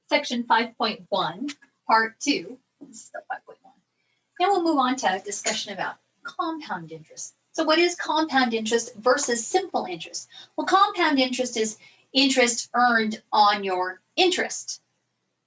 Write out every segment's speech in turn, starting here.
section 5.1, part 2. This is the 5.1. Now we'll move on to a discussion about compound interest. So what is compound interest versus simple interest? Well, compound interest is interest earned on your interest.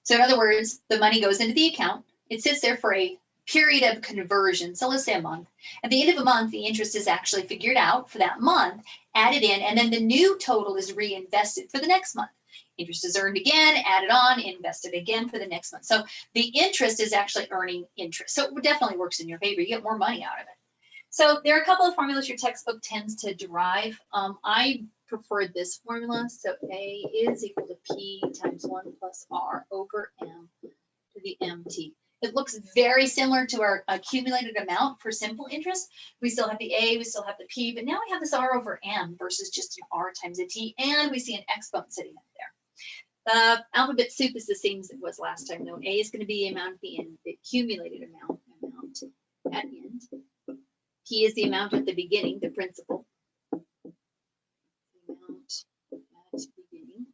So in other words, the money goes into the account. It sits there for a period of conversion. So let's say a month. At the end of a month, the interest is actually figured out for that month, added in, and then the new total is reinvested for the next month. Interest is earned again, added on, invested again for the next month. So the interest is actually earning interest. So it definitely works in your favor. You get more money out of it. So there are a couple of formulas your textbook tends to derive. I preferred this formula. So A is equal to P times 1 plus R over M to the MT. It looks very similar to our accumulated amount for simple interest. We still have the A, we still have the P, but now we have this R over M versus just an R times a T, and we see an exponent sitting up there. The alphabet soup is the same as it was last time, though. A is going to be the amount at the end, the accumulated amount at the end. P is the amount at the beginning, the principal. The amount at the beginning.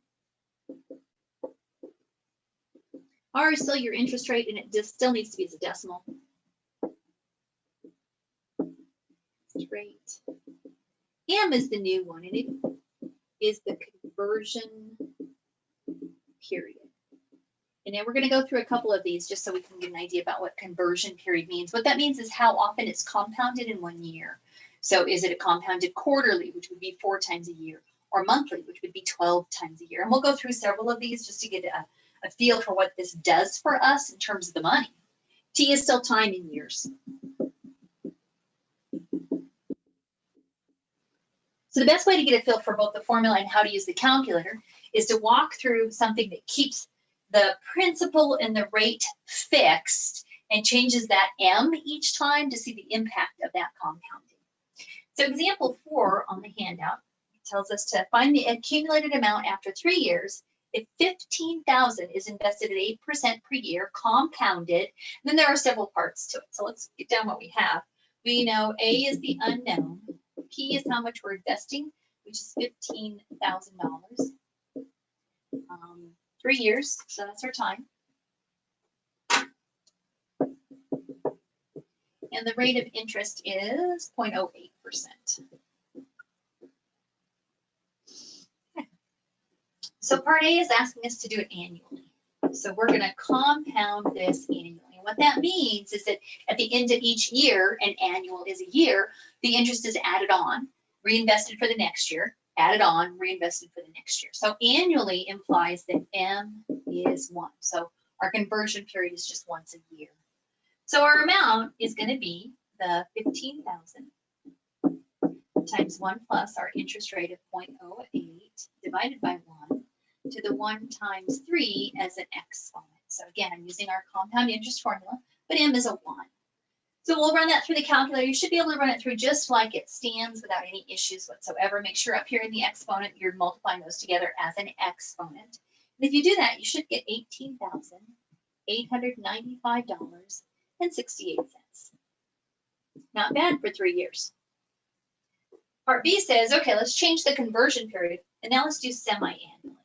R is still your interest rate, and it just still needs to be as a decimal. Rate. M is the new one, and it is the conversion period. And then we're going to go through a couple of these just so we can get an idea about what conversion period means. What that means is how often it's compounded in 1 year. So is it a compounded quarterly, which would be 4 times a year, or monthly, which would be 12 times a year? And we'll go through several of these just to get a feel for what this does for us in terms of the money. T is still time in years. So the best way to get a feel for both the formula and how to use the calculator is to walk through something that keeps the principal and the rate fixed and changes that M each time to see the impact of that compounding. So example 4 on the handout tells us to find the accumulated amount after 3 years if 15,000 is invested at 8% per year, compounded. Then there are several parts to it. So let's get down what we have. We know A is the unknown. P is how much we're investing, which is $15,000. 3 years, so that's our time. And the rate of interest is 0.08%. So part A is asking us to do it annually. So we're going to compound this annually. And what that means is that at the end of each year, and annual is a year, the interest is added on, reinvested for the next year, added on, reinvested for the next year. So annually implies that M is 1. So our conversion period is just once a year. So our amount is going to be the 15,000 times 1 plus our interest rate of 0.08 divided by 1 to the 1 times 3 as an exponent. So again, I'm using our compound interest formula, but M is a 1. So we'll run that through the calculator. You should be able to run it through just like it stands without any issues whatsoever. Make sure up here in the exponent, you're multiplying those together as an exponent. And if you do that, you should get $18,895.68. Not bad for 3 years. Part B says, okay, let's change the conversion period, and now let's do semi-annually.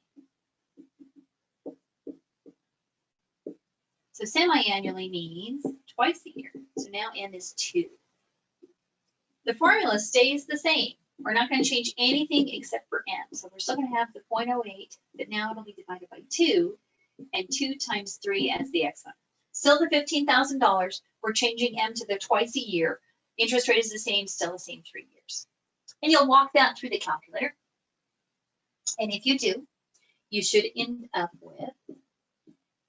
So semi-annually means twice a year. So now M is 2. The formula stays the same. We're not going to change anything except for M. So we're still going to have the 0.08, but now it'll be divided by 2, and 2 times 3 as the exponent. Still the $15,000. We're changing M to the twice a year. Interest rate is the same, still the same 3 years. And you'll walk that through the calculator. And if you do, you should end up with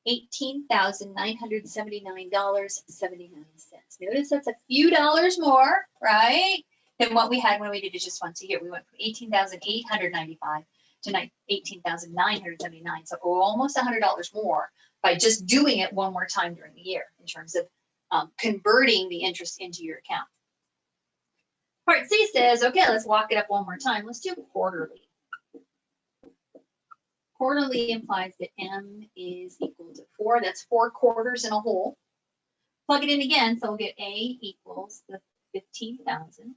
$18,979.79. Notice that's a few dollars more, right, than what we had when we did it just once a year. We went from $18,895 to $18,979. So almost $100 more by just doing it one more time during the year in terms of converting the interest into your account. Part C says, okay, let's walk it up one more time. Let's do quarterly. Quarterly implies that M is equal to 4. That's 4 quarters in a whole. Plug it in again, so we'll get A equals the 15,000,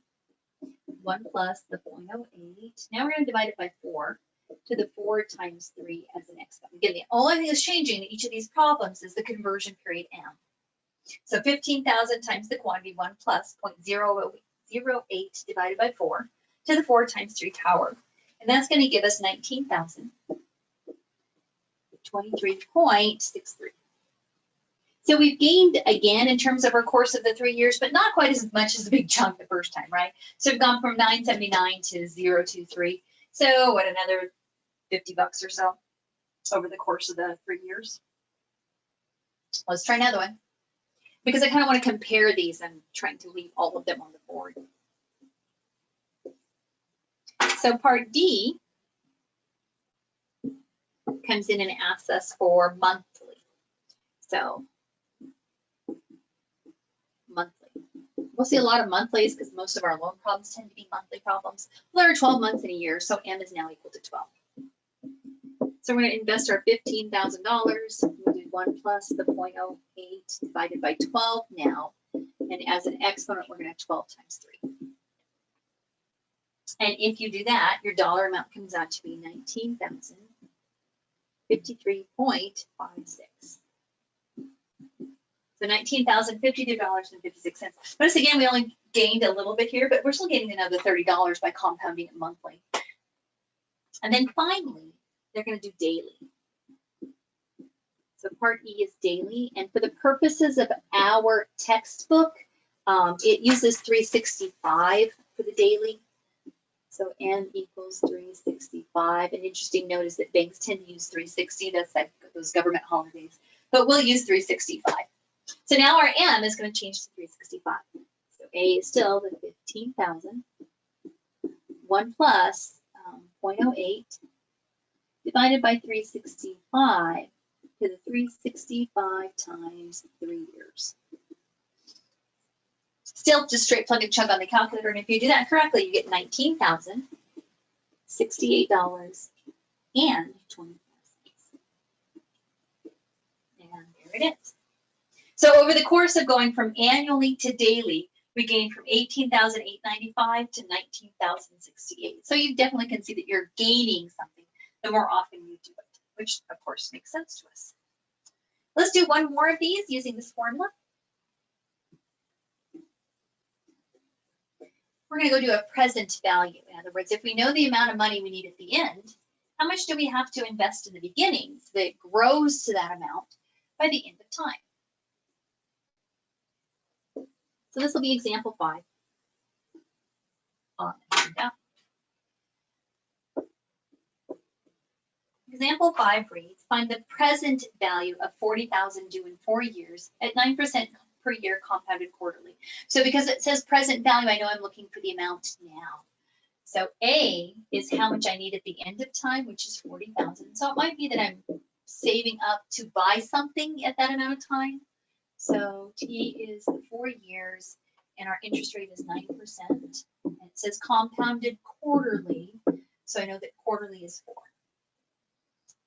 1 plus the 0.08. Now we're going to divide it by 4 to the 4 times 3 as an next one. Again, the only thing that's changing in each of these problems is the conversion period M. So 15,000 times the quantity 1 plus 0.008 divided by 4 to the 4 times 3 power. And that's going to give us 19,023.63. So we've gained again in terms of our course of the 3 years, but not quite as much as the big chunk the first time, right? So we've gone from 979 to 023. So what, another $50 or so over the course of the 3 years? Let's try another one, because I kind of want to compare these. I'm trying to leave all of them on the board. So part D comes in and asks us for monthly. So monthly. We'll see a lot of monthlies because most of our loan problems tend to be monthly problems. Well, there are 12 months in a year, so M is now equal to 12. So we're going to invest our $15,000. We'll do 1 plus the 0.08 divided by 12 now. And as an exponent, we're going to have 12 times 3. And if you do that, your dollar amount comes out to be $19,053.56. So $19,053.56. Notice again, we only gained a little bit here, but we're still getting another $30 by compounding it monthly. And then finally, they're going to do daily. So part E is daily. And for the purposes of our textbook, it uses 365 for the daily. So N equals 365. An interesting note is that banks tend to use 360. That's like those government holidays. But we'll use 365. So now our M is going to change to 365. So A is still the 15,000. 1 plus 0.08 divided by 365 to the 365 times 3 years. Still just straight plug and chug on the calculator. And if you do that correctly, you get $19,068.20. And there it is. So over the course of going from annually to daily, we gained from $18,895 to $19,068. So you definitely can see that you're gaining something the more often you do it, which of course makes sense to us. Let's do one more of these using this formula. We're going to go do a present value. In other words, if we know the amount of money we need at the end, how much do we have to invest in the beginning so that it grows to that amount by the end of time? So this will be example 5. Example 5 reads, find the present value of $40,000 due in 4 years at 9% per year compounded quarterly. So because it says present value, I know I'm looking for the amount now. So A is how much I need at the end of time, which is 40,000. So it might be that I'm saving up to buy something at that amount of time. So T is the 4 years, and our interest rate is 9%. And it says compounded quarterly, so I know that quarterly is 4.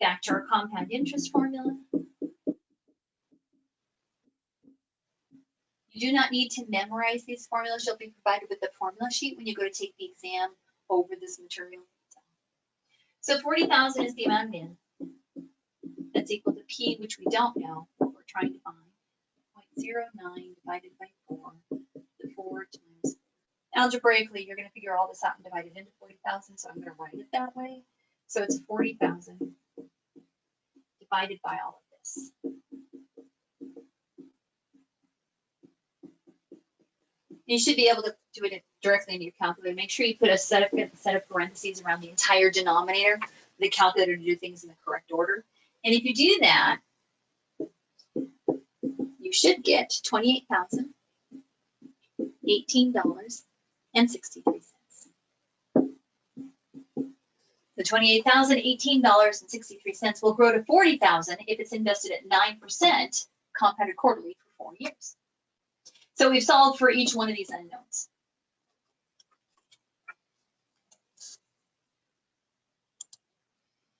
Back to our compound interest formula. You do not need to memorize these formulas. You'll be provided with the formula sheet when you go to take the exam over this material. So 40,000 is the amount in. That's equal to P, which we don't know, what we're trying to find. 0.09 divided by 4, the 4 times. Algebraically, you're going to figure all this out and divide it into 40,000, so I'm going to write it that way. So it's 40,000 divided by all of this. You should be able to do it directly into your calculator. Make sure you put a set of parentheses around the entire denominator for the calculator to do things in the correct order. And if you do that, you should get $28,018.63. The $28,018.63 will grow to $40,000 if it's invested at 9% compounded quarterly for 4 years. So we've solved for each one of these unknowns.